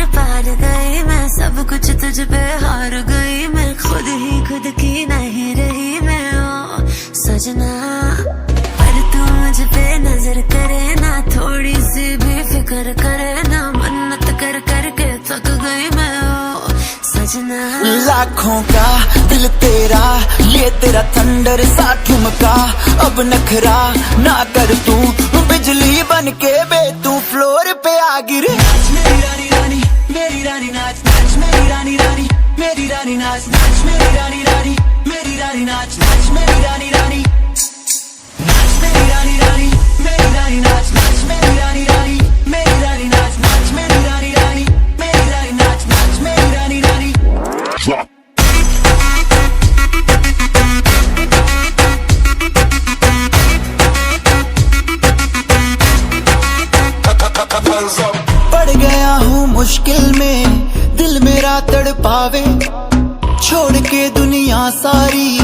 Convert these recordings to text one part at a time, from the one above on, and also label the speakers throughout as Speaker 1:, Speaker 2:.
Speaker 1: Are पार गई मैं, सब कुछ तुझ पे हार गई मैं, खुद ही खुद की नहीं रही मैं ओ सजना। पर तू मुझ पे नजर करे ना, थोड़ी सी भी फिक्र करे ना, मन्नत कर करके थक गई मैं ओ सजना।
Speaker 2: लाखों का दिल तेरा, ये तेरा थंडर सा ठुमका, अब नखरा ना कर तू, बिजली बन के बे तू फ्लोर पे आ गिरे।
Speaker 3: मेरी रानी रानी मेरी रानी नाच नाच, मेरी रानी रानी मेरी रानी नाच नाच, मेरी रानी रानी मेरी रानी नाच नाच, मेरी रानी रानी नाच, मेरी रानी रानी मेरी रानी नाच नाच, मेरी रानी रानी मेरी रानी नाच नाच, मेरी रानी रानी मेरी रानी नाच नाच, मेरी रानी रानी।
Speaker 2: पड़ गया हूँ मुश्किल में, दिल मेरा तड़पावे, छोड़ के दुनिया सारी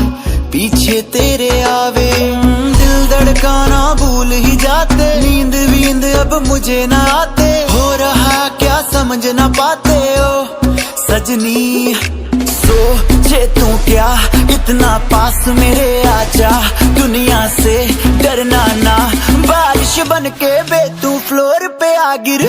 Speaker 2: पीछे तेरे आवे। दिल धड़काना भूल ही जाते, नींद वींद अब मुझे ना आते, हो रहा क्या समझ ना पाते ओ सजनी। सोचे तू क्या इतना पास मेरे आजा, दुनिया से डरना ना, बारिश बन के बे तू फ्लोर पे आ गिर।